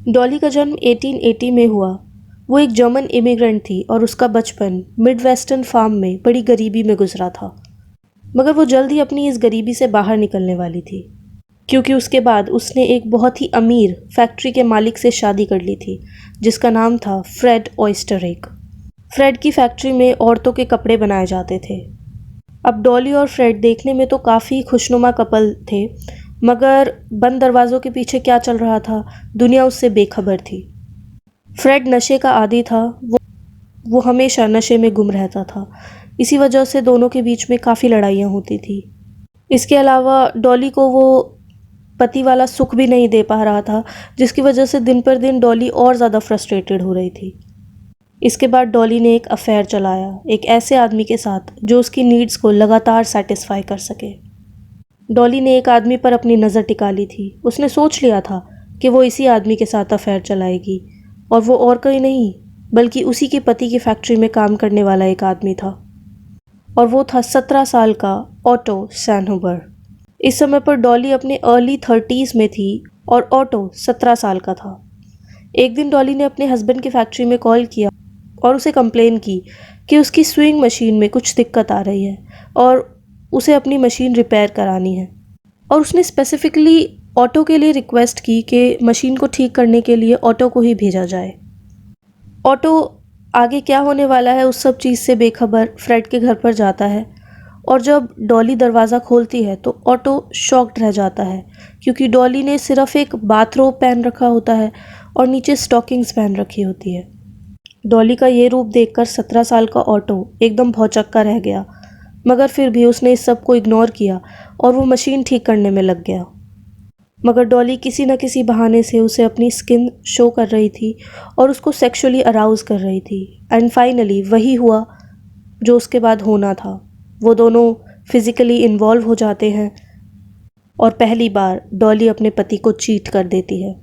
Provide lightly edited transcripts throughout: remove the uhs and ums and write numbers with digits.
डॉली का जन्म 1880 में हुआ। वो एक जर्मन इमिग्रेंट थी और उसका बचपन मिडवेस्टर्न फार्म में बड़ी गरीबी में गुजरा था। मगर वो जल्द ही अपनी इस गरीबी से बाहर निकलने वाली थी, क्योंकि उसके बाद उसने एक बहुत ही अमीर फैक्ट्री के मालिक से शादी कर ली थी, जिसका नाम था फ्रेड ऑयस्टरेक। फ्रेड की फैक्ट्री में औरतों के कपड़े बनाए जाते थे। अब डॉली और फ्रेड देखने में तो काफ़ी खुशनुमा कपल थे, मगर बंद दरवाज़ों के पीछे क्या चल रहा था, दुनिया उससे बेखबर थी। फ्रेड नशे का आदी था। वो हमेशा नशे में गुम रहता था। इसी वजह से दोनों के बीच में काफ़ी लड़ाइयाँ होती थी। इसके अलावा डॉली को वो पति वाला सुख भी नहीं दे पा रहा था, जिसकी वजह से दिन पर दिन डॉली और ज़्यादा फ्रस्ट्रेटेड हो रही थी। इसके बाद डॉली ने एक अफेयर चलाया, एक ऐसे आदमी के साथ जो उसकी नीड्स को लगातार सेटिस्फाई कर सके। डॉली ने एक आदमी पर अपनी नज़र टिका ली थी। उसने सोच लिया था कि वो इसी आदमी के साथ अफेयर चलाएगी, और वो और कोई नहीं बल्कि उसी के पति की फैक्ट्री में काम करने वाला एक आदमी था, और वो था 17 साल का ऑटो सैनहुबर। इस समय पर डॉली अपने अर्ली 30s में थी और ऑटो 17 साल का था। एक दिन डॉली ने अपने हस्बैंड की फैक्ट्री में कॉल किया और उसे कंप्लेन की कि उसकी स्विंग मशीन में कुछ दिक्कत आ रही है और उसे अपनी मशीन रिपेयर करानी है। और उसने स्पेसिफिकली ऑटो के लिए रिक्वेस्ट की कि मशीन को ठीक करने के लिए ऑटो को ही भेजा जाए। ऑटो आगे क्या होने वाला है उस सब चीज़ से बेखबर फ्रेड के घर पर जाता है, और जब डॉली दरवाज़ा खोलती है तो ऑटो शॉक्ड रह जाता है, क्योंकि डॉली ने सिर्फ एक बाथरोब पहन रखा होता है और नीचे स्टॉकिंग्स पहन रखी होती है। डॉली का ये रूप देखकर 17 साल का ऑटो एकदम भौचक्का रह गया, मगर फिर भी उसने इस सब को इग्नोर किया और वो मशीन ठीक करने में लग गया। मगर डॉली किसी न किसी बहाने से उसे अपनी स्किन शो कर रही थी और उसको सेक्सुअली अराउज कर रही थी। एंड फाइनली वही हुआ जो उसके बाद होना था। वो दोनों फिज़िकली इन्वॉल्व हो जाते हैं और पहली बार डॉली अपने पति को चीट कर देती है।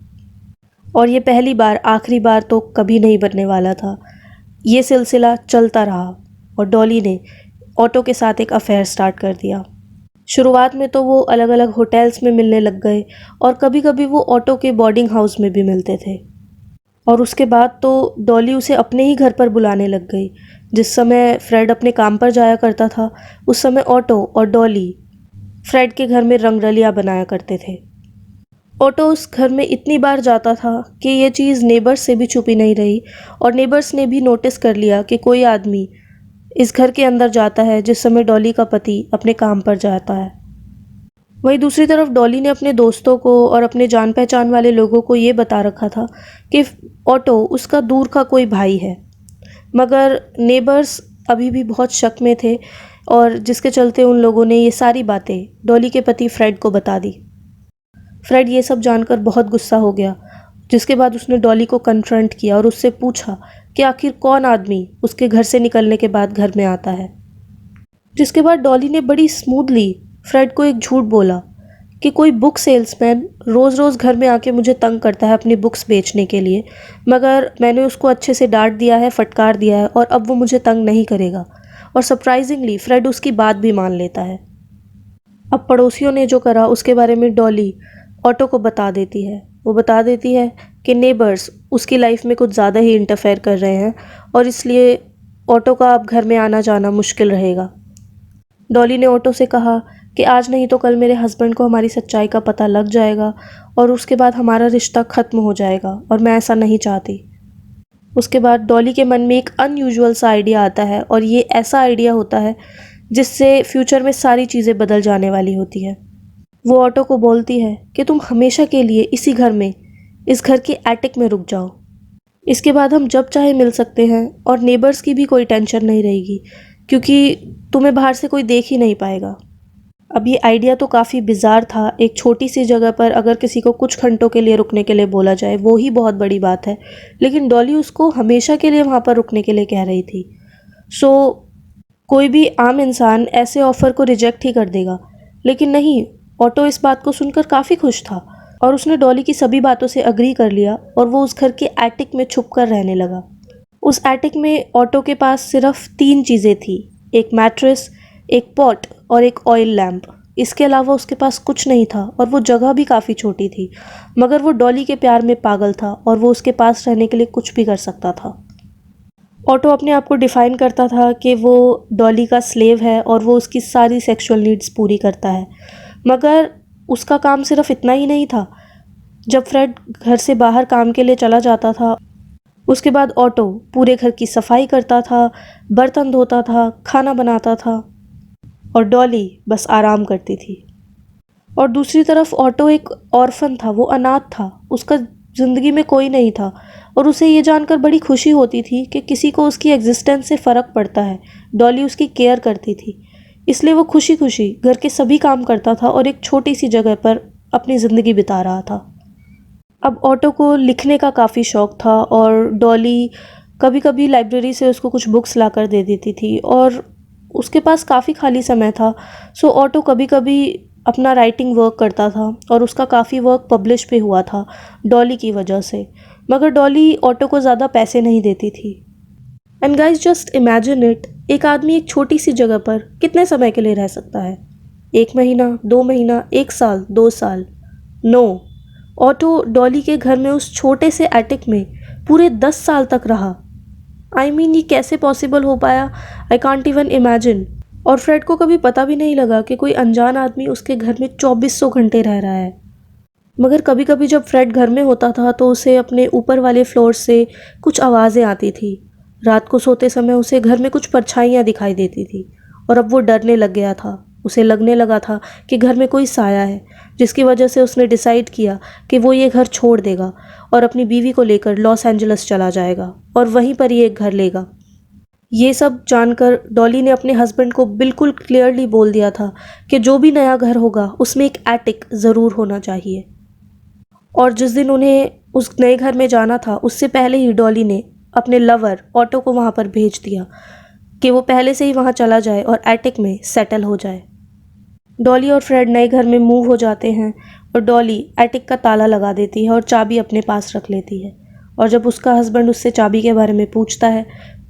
और ये पहली बार आखिरी बार तो कभी नहीं बनने वाला था। ये सिलसिला चलता रहा और डॉली ने ऑटो के साथ एक अफेयर स्टार्ट कर दिया। शुरुआत में तो वो अलग अलग होटल्स में मिलने लग गए और कभी कभी वो ऑटो के बोर्डिंग हाउस में भी मिलते थे। और उसके बाद तो डॉली उसे अपने ही घर पर बुलाने लग गई। जिस समय फ्रेड अपने काम पर जाया करता था, उस समय ऑटो और डॉली फ्रेड के घर में रंगरलियाँ बनाया करते थे। ऑटो उस घर में इतनी बार जाता था कि ये चीज़ नेबर्स से भी छुपी नहीं रही, और नेबर्स ने भी नोटिस कर लिया कि कोई आदमी इस घर के अंदर जाता है जिस समय डॉली का पति अपने काम पर जाता है। वहीं दूसरी तरफ डॉली ने अपने दोस्तों को और अपने जान पहचान वाले लोगों को ये बता रखा था कि ऑटो उसका दूर का कोई भाई है, मगर नेबर्स अभी भी बहुत शक में थे, और जिसके चलते उन लोगों ने ये सारी बातें डॉली के पति फ्रेड को बता दी। फ्रेड ये सब जानकर बहुत गुस्सा हो गया, जिसके बाद उसने डॉली को कन्फ्रंट किया और उससे पूछा कि आखिर कौन आदमी उसके घर से निकलने के बाद घर में आता है। जिसके बाद डॉली ने बड़ी स्मूथली फ्रेड को एक झूठ बोला कि कोई बुक सेल्समैन रोज़ रोज़ घर में आके मुझे तंग करता है अपनी बुक्स बेचने के लिए, मगर मैंने उसको अच्छे से डांट दिया है, फटकार दिया है, और अब वो मुझे तंग नहीं करेगा। और सरप्राइजिंगली फ्रेड उसकी बात भी मान लेता है। अब पड़ोसियों ने जो करा उसके बारे में डॉली ऑटो को बता देती है। वो बता देती है कि नेबर्स उसकी लाइफ में कुछ ज़्यादा ही इंटरफेयर कर रहे हैं, और इसलिए ऑटो का अब घर में आना जाना मुश्किल रहेगा। डॉली ने ऑटो से कहा कि आज नहीं तो कल मेरे हस्बैंड को हमारी सच्चाई का पता लग जाएगा और उसके बाद हमारा रिश्ता ख़त्म हो जाएगा, और मैं ऐसा नहीं चाहती। उसके बाद डॉली के मन में एक अनयूजुअल सा आइडिया आता है, और ये ऐसा आइडिया होता है जिससे फ्यूचर में सारी चीज़ें बदल जाने वाली होती है। वो ऑटो को बोलती है कि तुम हमेशा के लिए इसी घर में, इस घर के एटिक में रुक जाओ। इसके बाद हम जब चाहे मिल सकते हैं और नेबर्स की भी कोई टेंशन नहीं रहेगी, क्योंकि तुम्हें बाहर से कोई देख ही नहीं पाएगा। अब ये आइडिया तो काफ़ी बिज़ार था। एक छोटी सी जगह पर अगर किसी को कुछ घंटों के लिए रुकने के लिए बोला जाए वो ही बहुत बड़ी बात है, लेकिन डॉली उसको हमेशा के लिए वहाँ पर रुकने के लिए कह रही थी। सो कोई भी आम इंसान ऐसे ऑफ़र को रिजेक्ट ही कर देगा, लेकिन नहीं, ऑटो इस बात को सुनकर काफ़ी खुश था और उसने डॉली की सभी बातों से अग्री कर लिया, और वो उस घर के एटिक में छुप कर रहने लगा। उस एटिक में ऑटो के पास सिर्फ 3 चीज़ें थी, एक मैट्रेस, एक पॉट और एक ऑयल लैम्प। इसके अलावा उसके पास कुछ नहीं था और वो जगह भी काफ़ी छोटी थी, मगर वो डॉली के प्यार में पागल था और वो उसके पास रहने के लिए कुछ भी कर सकता था। ऑटो अपने आप को डिफ़ाइन करता था कि वो डॉली का स्लेव है और वो उसकी सारी सेक्सुअल नीड्स पूरी करता है, मगर उसका काम सिर्फ इतना ही नहीं था। जब फ्रेड घर से बाहर काम के लिए चला जाता था, उसके बाद ऑटो पूरे घर की सफाई करता था, बर्तन धोता था, खाना बनाता था और डॉली बस आराम करती थी। और दूसरी तरफ ऑटो एक ऑर्फन था, वो अनाथ था, उसका ज़िंदगी में कोई नहीं था और उसे ये जानकर बड़ी खुशी होती थी कि किसी को उसकी एग्जिस्टेंस से फ़र्क पड़ता है। डॉली उसकी केयर करती थी, इसलिए वो खुशी खुशी घर के सभी काम करता था और एक छोटी सी जगह पर अपनी ज़िंदगी बिता रहा था। अब ऑटो को लिखने का काफ़ी शौक़ था और डॉली कभी कभी लाइब्रेरी से उसको कुछ बुक्स ला कर दे देती थी और उसके पास काफ़ी खाली समय था, सो ऑटो कभी कभी अपना राइटिंग वर्क करता था और उसका काफ़ी वर्क पब्लिश भी हुआ था डॉली की वजह से। मगर डॉली ऑटो को ज़्यादा पैसे नहीं देती थी। And guys just imagine it, एक आदमी एक छोटी सी जगह पर कितने समय के लिए रह सकता है? 1 महीना, 2 महीना, 1 साल, 2 साल? नो, ऑटो डॉली के घर में उस छोटे से एटिक में पूरे 10 साल तक रहा। आई मीन ये कैसे पॉसिबल हो पाया? I can't even imagine. और फ्रेड को कभी पता भी नहीं लगा कि कोई अनजान आदमी उसके घर में 2400 घंटे रह रहा है। मगर कभी कभी जब फ्रेड घर में होता था तो उसे अपने ऊपर वाले फ्लोर से कुछ आवाज़ें आती थी। रात को सोते समय उसे घर में कुछ परछाइयाँ दिखाई देती थी और अब वो डरने लग गया था। उसे लगने लगा था कि घर में कोई साया है, जिसकी वजह से उसने डिसाइड किया कि वो ये घर छोड़ देगा और अपनी बीवी को लेकर लॉस एंजल्स चला जाएगा और वहीं पर ही एक घर लेगा। ये सब जानकर डॉली ने अपने हस्बैंड को बिल्कुल क्लियरली बोल दिया था कि जो भी नया घर होगा उसमें एक एटिक ज़रूर होना चाहिए। और जिस दिन उन्हें उस नए घर में जाना था उससे पहले ही डॉली ने अपने लवर ऑटो को वहाँ पर भेज दिया कि वो पहले से ही वहाँ चला जाए और एटिक में सेटल हो जाए। डॉली और फ्रेड नए घर में मूव हो जाते हैं और डॉली एटिक का ताला लगा देती है और चाबी अपने पास रख लेती है। और जब उसका हस्बैंड उससे चाबी के बारे में पूछता है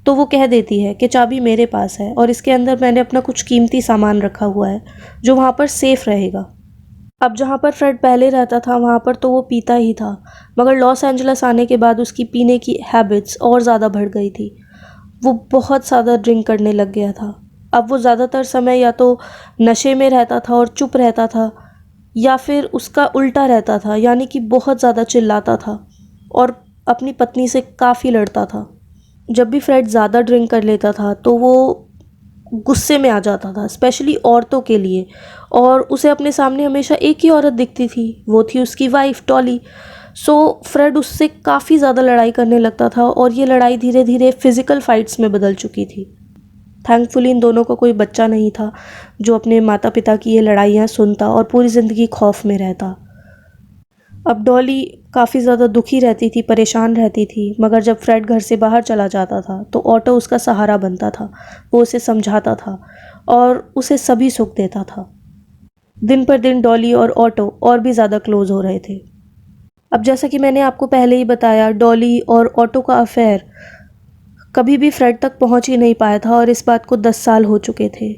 तो वो कह देती है कि चाबी मेरे पास है और इसके अंदर मैंने अपना कुछ कीमती सामान रखा हुआ है जो वहाँ पर सेफ रहेगा। अब जहाँ पर फ्रेड पहले रहता था वहाँ पर तो वो पीता ही था, मगर लॉस एंजल्स आने के बाद उसकी पीने की हैबिट्स और ज़्यादा बढ़ गई थी। वो बहुत ज़्यादा ड्रिंक करने लग गया था। अब वो ज़्यादातर समय या तो नशे में रहता था और चुप रहता था, या फिर उसका उल्टा रहता था, यानी कि बहुत ज़्यादा चिल्लाता था और अपनी पत्नी से काफ़ी लड़ता था। जब भी फ्रेड ज़्यादा ड्रिंक कर लेता था तो वो गुस्से में आ जाता था, स्पेशली औरतों के लिए, और उसे अपने सामने हमेशा एक ही औरत दिखती थी, वो थी उसकी वाइफ डॉली। सो फ्रेड उससे काफ़ी ज़्यादा लड़ाई करने लगता था और ये लड़ाई धीरे धीरे फिज़िकल फाइट्स में बदल चुकी थी। थैंकफुली इन दोनों को कोई बच्चा नहीं था जो अपने माता पिता की ये लड़ाइयाँ सुनता और पूरी ज़िंदगी खौफ में रहता। अब डॉली काफ़ी ज़्यादा दुखी रहती थी, परेशान रहती थी, मगर जब फ्रेड घर से बाहर चला जाता था तो ऑटो उसका सहारा बनता था। वो उसे समझाता था और उसे सभी सुख देता था। दिन पर दिन डॉली और ऑटो और भी ज़्यादा क्लोज हो रहे थे। अब जैसा कि मैंने आपको पहले ही बताया, डॉली और ऑटो का अफेयर कभी भी फ्रेड तक पहुंच ही नहीं पाया था और इस बात को 10 साल हो चुके थे।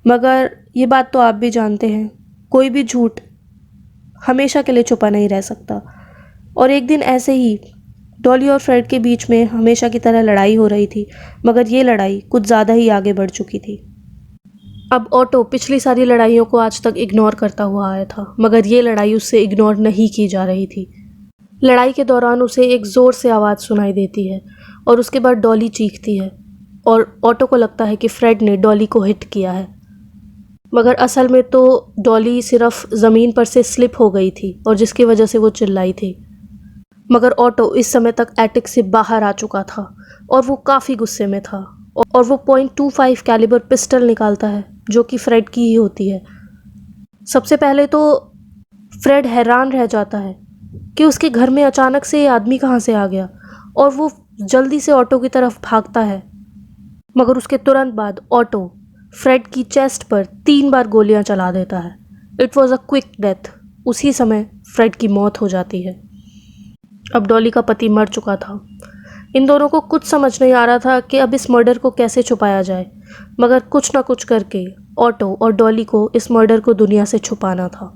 मगर ये बात तो आप भी जानते हैं, कोई भी झूठ हमेशा के लिए छुपा नहीं रह सकता। और एक दिन ऐसे ही डॉली और फ्रेड के बीच में हमेशा की तरह लड़ाई हो रही थी, मगर ये लड़ाई कुछ ज़्यादा ही आगे बढ़ चुकी थी। अब ऑटो पिछली सारी लड़ाइयों को आज तक इग्नोर करता हुआ आया था, मगर ये लड़ाई उससे इग्नोर नहीं की जा रही थी। लड़ाई के दौरान उसे एक ज़ोर से आवाज़ सुनाई देती है और उसके बाद डॉली चीखती है और ऑटो को लगता है कि फ्रेड ने डॉली को हिट किया है, मगर असल में तो डॉली सिर्फ ज़मीन पर से स्लिप हो गई थी और जिसकी वजह से वो चिल्लाई थी। मगर ऑटो इस समय तक एटिक से बाहर आ चुका था और वो काफ़ी गुस्से में था और वो .25 कैलिबर पिस्टल निकालता है जो कि फ्रेड की ही होती है। सबसे पहले तो फ्रेड हैरान रह जाता है कि उसके घर में अचानक से ये आदमी कहाँ से आ गया और वो जल्दी से ऑटो की तरफ भागता है, मगर उसके तुरंत बाद ऑटो फ्रेड की चेस्ट पर 3 बार गोलियां चला देता है। It was a quick death. उसी समय फ्रेड की मौत हो जाती है। अब डॉली का पति मर चुका था। इन दोनों को कुछ समझ नहीं आ रहा था कि अब इस मर्डर को कैसे छुपाया जाए, मगर कुछ ना कुछ करके ऑटो और डॉली को इस मर्डर को दुनिया से छुपाना था।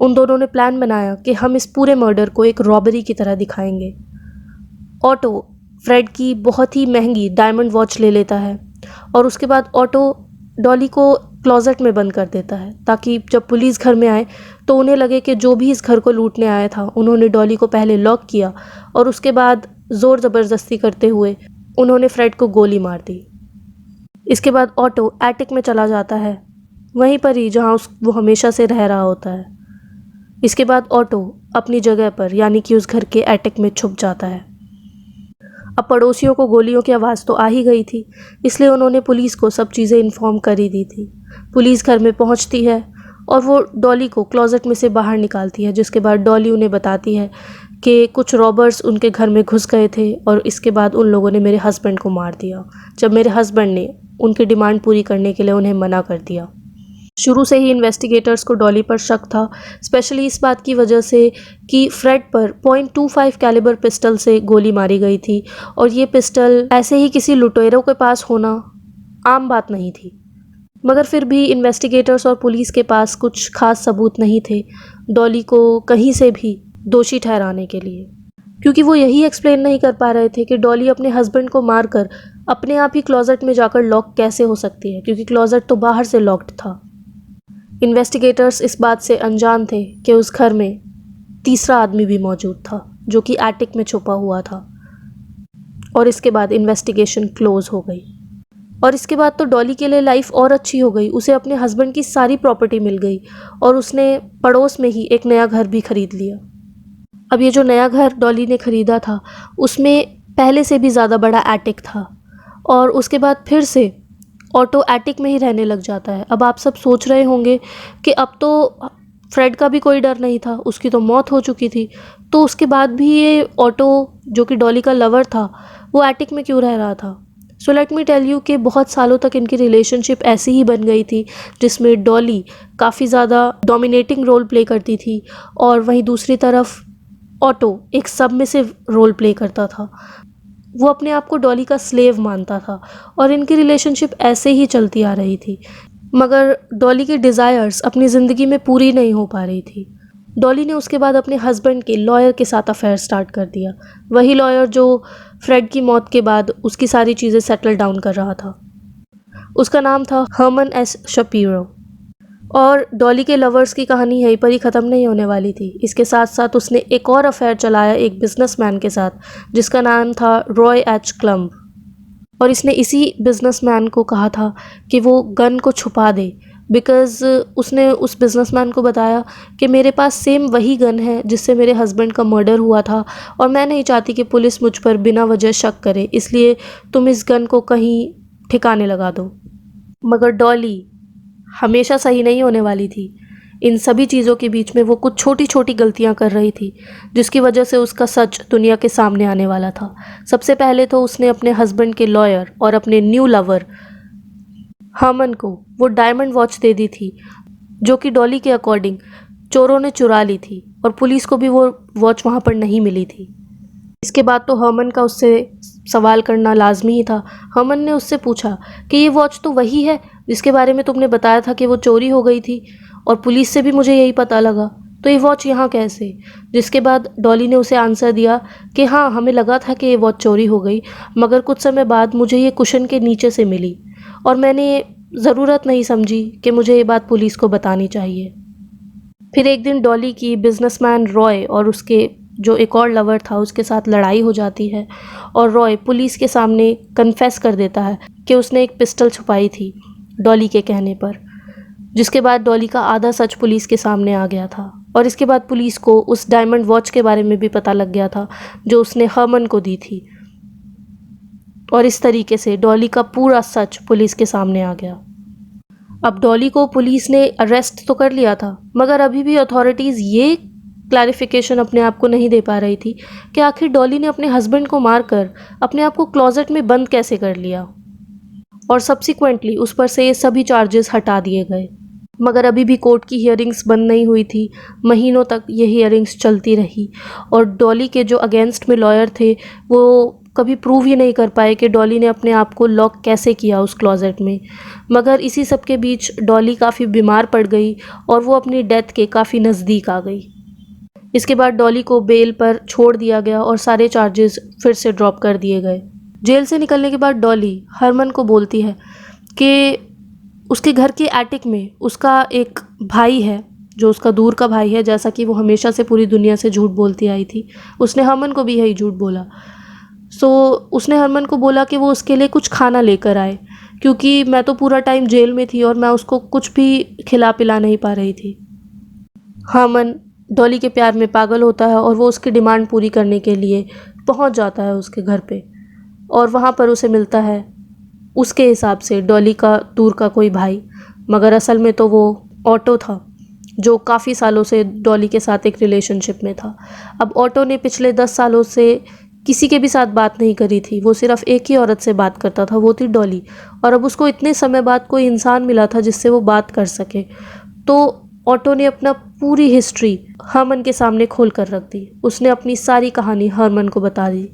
उन दोनों ने प्लान बनाया कि हम इस पूरे मर्डर को एक रॉबरी की तरह दिखाएंगे। ऑटो फ्रेड की बहुत ही महंगी डायमंड वॉच ले लेता है और उसके बाद ऑटो डॉली को क्लोजेट में बंद कर देता है ताकि जब पुलिस घर में आए तो उन्हें लगे कि जो भी इस घर को लूटने आया था उन्होंने डॉली को पहले लॉक किया और उसके बाद ज़ोर ज़बरदस्ती करते हुए उन्होंने फ्रेड को गोली मार दी। इसके बाद ऑटो एटिक में चला जाता है, वहीं पर ही जहाँ वो हमेशा से रह रहा होता है। इसके बाद ऑटो अपनी जगह पर यानी कि उस घर के एटिक में छुप जाता है। अब पड़ोसियों को गोलियों की आवाज़ तो आ ही गई थी, इसलिए उन्होंने पुलिस को सब चीज़ें इन्फॉर्म कर ही दी थी। पुलिस घर में पहुंचती है और वो डॉली को क्लोजेट में से बाहर निकालती है, जिसके बाद डॉली उन्हें बताती है कि कुछ रॉबर्स उनके घर में घुस गए थे और इसके बाद उन लोगों ने मेरे हस्बैंड को मार दिया, जब मेरे हस्बैंड ने उनकी डिमांड पूरी करने के लिए उन्हें मना कर दिया। शुरू से ही इन्वेस्टिगेटर्स को डॉली पर शक था, स्पेशली इस बात की वजह से कि फ्रेड पर .25 कैलिबर पिस्टल से गोली मारी गई थी और ये पिस्टल ऐसे ही किसी लुटेरों के पास होना आम बात नहीं थी। मगर फिर भी इन्वेस्टिगेटर्स और पुलिस के पास कुछ खास सबूत नहीं थे डॉली को कहीं से भी दोषी ठहराने के लिए, क्योंकि वो यही एक्सप्लेन नहीं कर पा रहे थे कि डॉली अपने हस्बैंड को मारकर अपने आप ही क्लोजेट में जाकर लॉक कैसे हो सकती है, क्योंकि क्लोजेट तो बाहर से लॉक्ड था। इन्वेस्टिगेटर्स इस बात से अनजान थे कि उस घर में तीसरा आदमी भी मौजूद था जो कि एटिक में छुपा हुआ था। और इसके बाद इन्वेस्टिगेशन क्लोज हो गई और इसके बाद तो डॉली के लिए लाइफ और अच्छी हो गई। उसे अपने हस्बैंड की सारी प्रॉपर्टी मिल गई और उसने पड़ोस में ही एक नया घर भी खरीद लिया। अब ये जो नया घर डॉली ने खरीदा था उसमें पहले से भी ज़्यादा बड़ा एटिक था और उसके बाद फिर से ऑटो एटिक में ही रहने लग जाता है। अब आप सब सोच रहे होंगे कि अब तो फ्रेड का भी कोई डर नहीं था, उसकी तो मौत हो चुकी थी, तो उसके बाद भी ये ऑटो जो कि डॉली का लवर था वो एटिक में क्यों रह रहा था। So let me tell you कि बहुत सालों तक इनकी रिलेशनशिप ऐसी ही बन गई थी जिसमें डॉली काफ़ी ज़्यादा डोमिनेटिंग रोल प्ले करती थी और वहीं दूसरी तरफ ऑटो एक सबमिसिव रोल प्ले करता था। वो अपने आप को डॉली का स्लेव मानता था और इनकी रिलेशनशिप ऐसे ही चलती आ रही थी। मगर डॉली की डिज़ायर्स अपनी ज़िंदगी में पूरी नहीं हो पा रही थी। डॉली ने उसके बाद अपने हस्बैंड के लॉयर के साथ अफेयर स्टार्ट कर दिया, वही लॉयर जो फ्रेड की मौत के बाद उसकी सारी चीज़ें सेटल डाउन कर रहा था। उसका नाम था हर्मन एस शपीरो। और डॉली के लवर्स की कहानी यहीं पर ही ख़त्म नहीं होने वाली थी। इसके साथ साथ उसने एक और अफेयर चलाया एक बिजनेसमैन के साथ जिसका नाम था रॉय एच क्लम्ब, और इसने इसी बिजनेसमैन को कहा था कि वो गन को छुपा दे, बिकॉज़ उसने उस बिजनेसमैन को बताया कि मेरे पास सेम वही गन है जिससे मेरे हस्बैंड का मर्डर हुआ था और मैं नहीं चाहती कि पुलिस मुझ पर बिना वजह शक करे, इसलिए तुम इस गन को कहीं ठिकाने लगा दो। मगर डॉली हमेशा सही नहीं होने वाली थी। इन सभी चीज़ों के बीच में वो कुछ छोटी छोटी गलतियां कर रही थी जिसकी वजह से उसका सच दुनिया के सामने आने वाला था। सबसे पहले तो उसने अपने हस्बैंड के लॉयर और अपने न्यू लवर हर्मन को वो डायमंड वॉच दे दी थी जो कि डॉली के अकॉर्डिंग चोरों ने चुरा ली थी और पुलिस को भी वो वॉच वहाँ पर नहीं मिली थी। इसके बाद तो हर्मन का उससे सवाल करना लाजमी ही था। हर्मन ने उससे पूछा कि ये वॉच तो वही है जिसके बारे में तुमने बताया था कि वो चोरी हो गई थी और पुलिस से भी मुझे यही पता लगा, तो ये वॉच यहाँ कैसे। जिसके बाद डॉली ने उसे आंसर दिया कि हाँ, हमें लगा था कि ये वॉच चोरी हो गई, मगर कुछ समय बाद मुझे ये कुशन के नीचे से मिली और मैंने ज़रूरत नहीं समझी कि मुझे ये बात पुलिस को बतानी चाहिए। फिर एक दिन डॉली की बिजनेसमैन रॉय और उसके जो एक और लवर था उसके साथ लड़ाई हो जाती है और रॉय पुलिस के सामने कन्फेस कर देता है कि उसने एक पिस्टल छुपाई थी डॉली के कहने पर, जिसके बाद डॉली का आधा सच पुलिस के सामने आ गया था और इसके बाद पुलिस को उस डायमंड वॉच के बारे में भी पता लग गया था जो उसने हर्मन को दी थी और इस तरीके से डॉली का पूरा सच पुलिस के सामने आ गया। अब डॉली को पुलिस ने अरेस्ट तो कर लिया था मगर अभी भी अथॉरिटीज़ ये क्लैरिफिकेशन अपने आप को नहीं दे पा रही थी कि आखिर डॉली ने अपने हस्बैंड को मारकर अपने आप को क्लोजेट में बंद कैसे कर लिया, और सब्सिक्वेंटली उस पर से ये सभी चार्जेस हटा दिए गए। मगर अभी भी कोर्ट की हियरिंग्स बंद नहीं हुई थी, महीनों तक ये हियरिंग्स चलती रही और डॉली के जो अगेंस्ट में लॉयर थे वो कभी प्रूव ही नहीं कर पाए कि डॉली ने अपने आप को लॉक कैसे किया उस क्लोजेट में। मगर इसी सब के बीच डॉली काफ़ी बीमार पड़ गई और वो अपनी डेथ के काफ़ी नज़दीक आ गई। इसके बाद डॉली को बेल पर छोड़ दिया गया और सारे चार्जेस फिर से ड्रॉप कर दिए गए। जेल से निकलने के बाद डॉली हरमन को बोलती है कि उसके घर के एटिक में उसका एक भाई है जो उसका दूर का भाई है, जैसा कि वो हमेशा से पूरी दुनिया से झूठ बोलती आई थी। उसने हरमन को भी यही झूठ बोला। उसने हरमन को बोला कि वो उसके लिए कुछ खाना लेकर आए, क्योंकि मैं तो पूरा टाइम जेल में थी और मैं उसको कुछ भी खिला पिला नहीं पा रही थी। हरमन डॉली के प्यार में पागल होता है और वो उसकी डिमांड पूरी करने के लिए पहुंच जाता है उसके घर पे, और वहाँ पर उसे मिलता है उसके हिसाब से डॉली का दूर का कोई भाई, मगर असल में तो वो ऑटो था जो काफ़ी सालों से डॉली के साथ एक रिलेशनशिप में था। अब ऑटो ने पिछले 10 सालों से किसी के भी साथ बात नहीं करी थी, वो सिर्फ एक ही औरत से बात करता था, वो थी डॉली। और अब उसको इतने समय बाद कोई इंसान मिला था जिससे वो बात कर सके, तो ऑटो ने अपना पूरी हिस्ट्री हरमन के सामने खोल कर रख दी। उसने अपनी सारी कहानी हरमन को बता दी।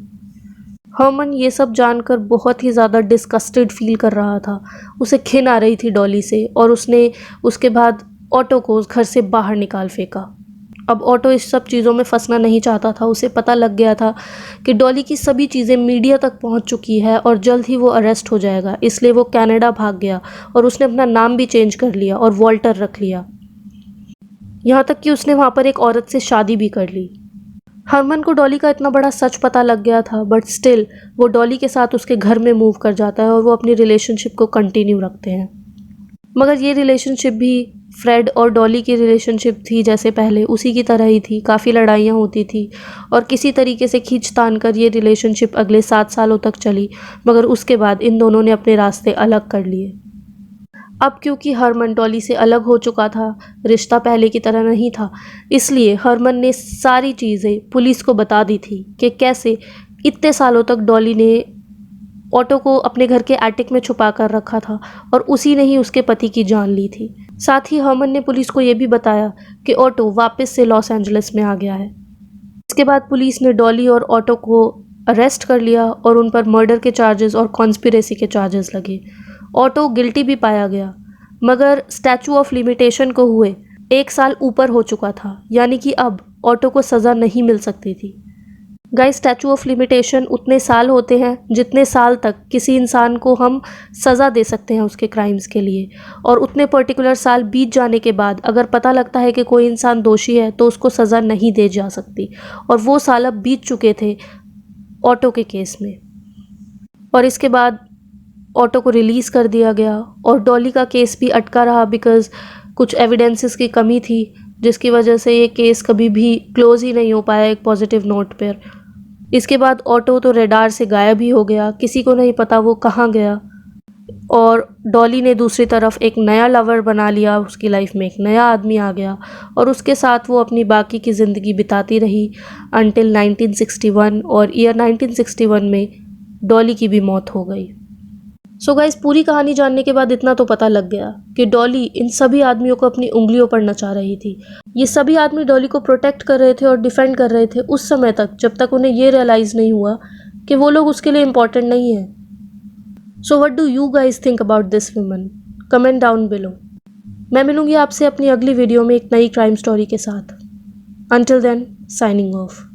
हरमन ये सब जानकर बहुत ही ज़्यादा डिस्कस्टेड फील कर रहा था। उसे घिन आ रही थी डॉली से, और उसने उसके बाद ऑटो को उस घर से बाहर निकाल फेंका। अब ऑटो इस सब चीज़ों में फंसना नहीं चाहता था। उसे पता लग गया था कि डॉली की सभी चीज़ें मीडिया तक पहुंच चुकी है और जल्द ही वो अरेस्ट हो जाएगा, इसलिए वो कनाडा भाग गया और उसने अपना नाम भी चेंज कर लिया और वॉल्टर रख लिया। यहाँ तक कि उसने वहाँ पर एक औरत से शादी भी कर ली। हरमन को डॉली का इतना बड़ा सच पता लग गया था, बट स्टिल वो डॉली के साथ उसके घर में मूव कर जाता है और वो अपनी रिलेशनशिप को कंटिन्यू रखते हैं। मगर ये रिलेशनशिप भी फ्रेड और डॉली की रिलेशनशिप थी जैसे पहले, उसी की तरह ही थी। काफ़ी लड़ाइयाँ होती थी और किसी तरीके से खींच-तान कर ये रिलेशनशिप अगले 7 सालों तक चली, मगर उसके बाद इन दोनों ने अपने रास्ते अलग कर लिए। अब क्योंकि हरमन डॉली से अलग हो चुका था, रिश्ता पहले की तरह नहीं था, इसलिए हरमन ने सारी चीज़ें पुलिस को बता दी थी कि कैसे इतने सालों तक डॉली ने ऑटो को अपने घर के एटिक में छुपा कर रखा था और उसी ने ही उसके पति की जान ली थी। साथ ही हरमन ने पुलिस को ये भी बताया कि ऑटो वापस से लॉस एंजलिस में आ गया है। इसके बाद पुलिस ने डॉली और ऑटो को अरेस्ट कर लिया और उन पर मर्डर के चार्जेस और कॉन्स्पिरेसी के चार्जेस लगे। ऑटो गिल्टी भी पाया गया, मगर स्टैचू ऑफ लिमिटेशन को हुए 1 साल ऊपर हो चुका था, यानी कि अब ऑटो को सज़ा नहीं मिल सकती थी। गाइस, स्टैचू ऑफ लिमिटेशन उतने साल होते हैं जितने साल तक किसी इंसान को हम सज़ा दे सकते हैं उसके क्राइम्स के लिए, और उतने पर्टिकुलर साल बीत जाने के बाद अगर पता लगता है कि कोई इंसान दोषी है तो उसको सज़ा नहीं दी जा सकती, और वो साल अब बीत चुके थे ऑटो के केस में। और इसके बाद ऑटो को रिलीज़ कर दिया गया और डॉली का केस भी अटका रहा बिकॉज़ कुछ एविडेंसेस की कमी थी, जिसकी वजह से ये केस कभी भी क्लोज़ ही नहीं हो पाया एक पॉजिटिव नोट पर। इसके बाद ऑटो तो रेडार से गायब ही हो गया, किसी को नहीं पता वो कहाँ गया, और डॉली ने दूसरी तरफ एक नया लवर बना लिया, उसकी लाइफ में एक नया आदमी आ गया और उसके साथ वो अपनी बाकी की ज़िंदगी बिताती रही अनटिल 1961, और ईयर 1961 में डॉली की भी मौत हो गई। सो गाइस, पूरी कहानी जानने के बाद इतना तो पता लग गया कि डॉली इन सभी आदमियों को अपनी उंगलियों पर नचा रही थी। ये सभी आदमी डॉली को प्रोटेक्ट कर रहे थे और डिफेंड कर रहे थे उस समय तक, जब तक उन्हें ये रियलाइज़ नहीं हुआ कि वो लोग उसके लिए इम्पोर्टेंट नहीं है। So what do you guys think about this woman? Comment down below. मैं मिलूंगी आपसे अपनी अगली वीडियो में एक नई क्राइम स्टोरी के साथ। Until then, signing of.